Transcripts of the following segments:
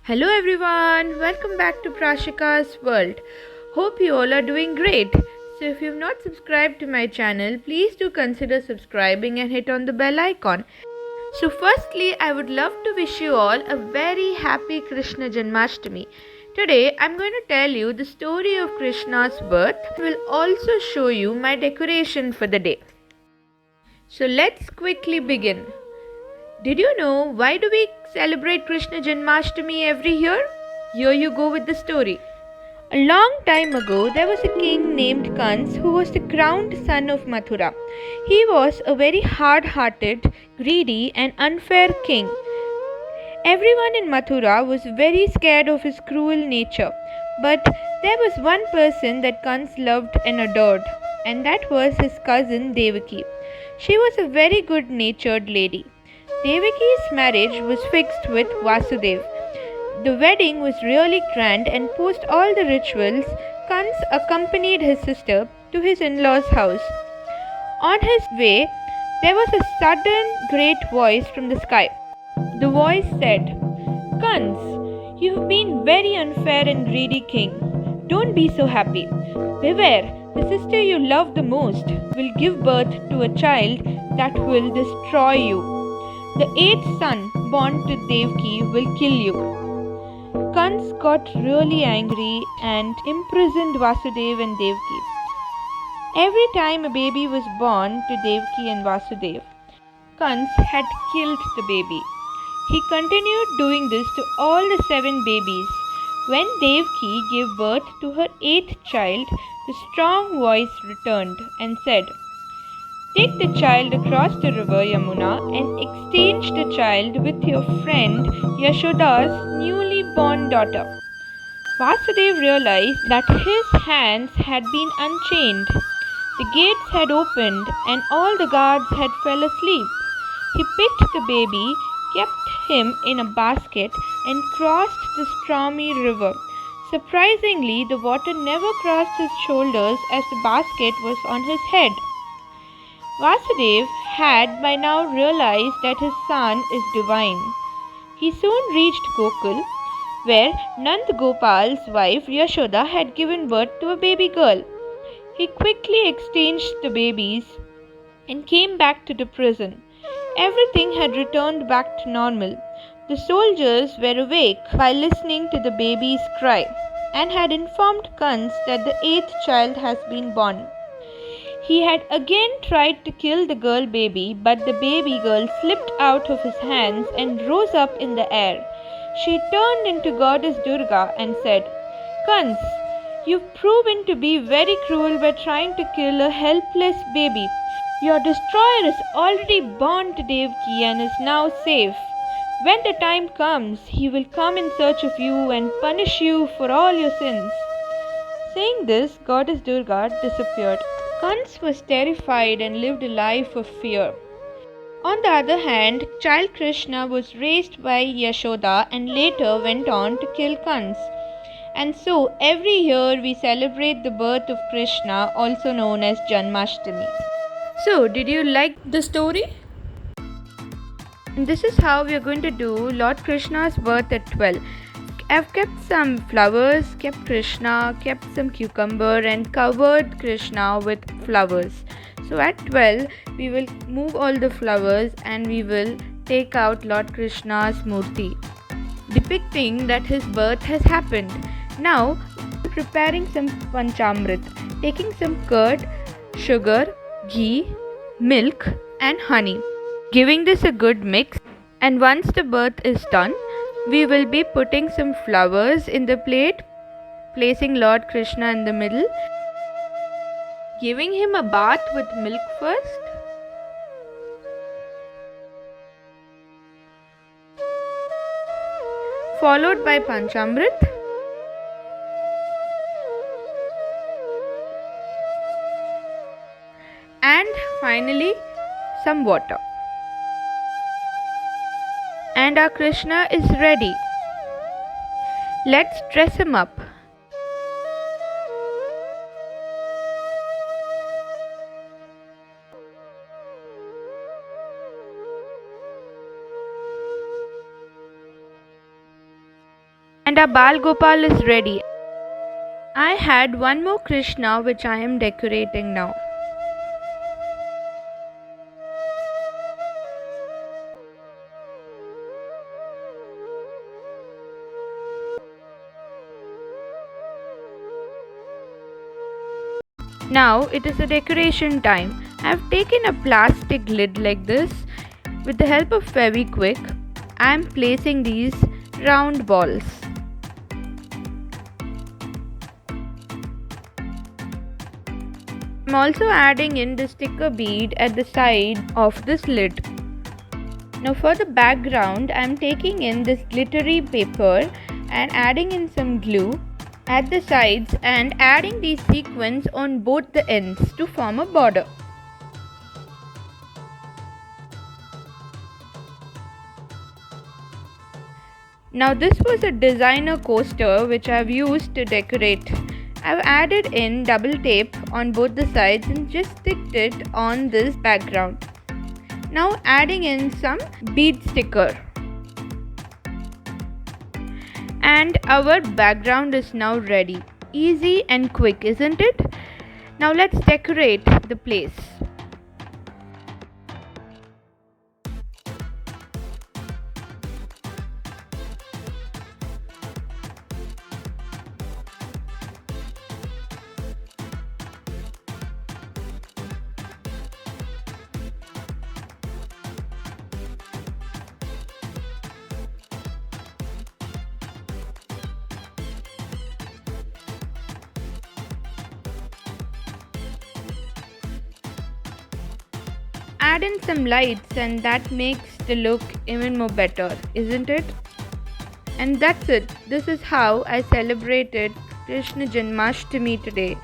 Hello everyone, welcome back to Prashika's World. Hope you all are doing great. So if you've not subscribed to my channel, please do consider subscribing and hit on the bell icon. So firstly, I would love to wish you all a very happy Krishna Janmashtami. Today, I'm going to tell you the story of Krishna's birth. I will also show you my decoration for the day. So let's quickly begin. Did you know why do we celebrate Krishna Janmashtami every year? Here you go with the story. A long time ago, there was a king named Kans who was the crowned son of Mathura. He was a very hard-hearted, greedy and unfair king. Everyone in Mathura was very scared of his cruel nature. But there was one person that Kans loved and adored, and that was his cousin Devaki. She was a very good-natured lady. Devaki's marriage was fixed with Vasudev. The wedding was really grand, and post all the rituals, Kans accompanied his sister to his in-laws' house. On his way, there was a sudden great voice from the sky. The voice said, Kans, you have been very unfair and greedy king. Don't be so happy. Beware, the sister you love the most will give birth to a child that will destroy you. The eighth son born to Devaki will kill you. Kans got really angry and imprisoned Vasudev and Devaki. Every time a baby was born to Devaki and Vasudev, Kans had killed the baby. He continued doing this to all the 7 babies. When Devaki gave birth to her 8th child, the strong voice returned and said, Take the child across the river Yamuna and exchange the child with your friend Yashoda's newly born daughter. Vasudev realized that his hands had been unchained. The gates had opened and all the guards had fell asleep. He picked the baby, kept him in a basket and crossed the stormy river. Surprisingly, the water never crossed his shoulders as the basket was on his head. Vasudev had by now realized that his son is divine. He soon reached Gokul, where Nand Gopal's wife Yashoda had given birth to a baby girl. He quickly exchanged the babies and came back to the prison. Everything had returned back to normal. The soldiers were awake while listening to the baby's cry and had informed Kans that the 8th child has been born. He had again tried to kill the girl baby, but the baby girl slipped out of his hands and rose up in the air. She turned into goddess Durga and said, Kans, you've proven to be very cruel by trying to kill a helpless baby. Your destroyer is already born to Devaki and is now safe. When the time comes, he will come in search of you and punish you for all your sins. Saying this, goddess Durga disappeared. Kans was terrified and lived a life of fear. On the other hand, child Krishna was raised by Yashoda and later went on to kill Kans. And so every year we celebrate the birth of Krishna, also known as Janmashtami. So, did you like the story? This is how we are going to do Lord Krishna's birth at 12. I've kept some flowers, kept Krishna, kept some cucumber and covered Krishna with flowers. So at 12, we will move all the flowers and we will take out Lord Krishna's murti, depicting that his birth has happened. Now, preparing some panchamrit, taking some curd, sugar, ghee, milk and honey. Giving this a good mix, and once the birth is done, we will be putting some flowers in the plate, placing Lord Krishna in the middle, giving him a bath with milk first, followed by Panchamrit, and finally some water. And our Krishna is ready. Let's dress him up. And our Bal Gopal is ready. I had one more Krishna which I am decorating now. Now it is a decoration time. I have taken a plastic lid like this. With the help of Fevikwik, I am placing these round balls. I am also adding in the sticker bead at the side of this lid. Now for the background, I am taking in this glittery paper and adding in some glue at the sides and adding these sequins on both the ends to form a border. Now this was a designer coaster which I have used to decorate. I have added in double tape on both the sides and just sticked it on this background. Now adding in some bead sticker. And our background is now ready. Easy and quick, isn't it? Now let's decorate the place. Add in some lights and that makes the look even more better, isn't it? And that's it. This is how I celebrated Krishna Janmashtami today.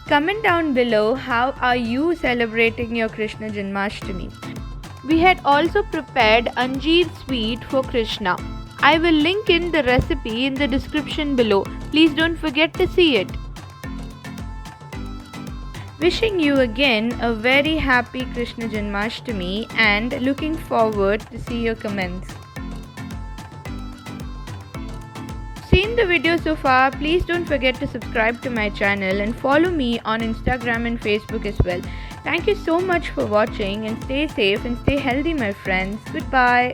Comment down below how are you celebrating your Krishna Janmashtami. We had also prepared Anjeer sweet for Krishna. I will link in the recipe in the description below. Please don't forget to see it. Wishing you again a very happy Krishna Janmashtami and looking forward to see your comments. Seen the video so far, please don't forget to subscribe to my channel and follow me on Instagram and Facebook as well. Thank you so much for watching and stay safe and stay healthy my friends. Goodbye.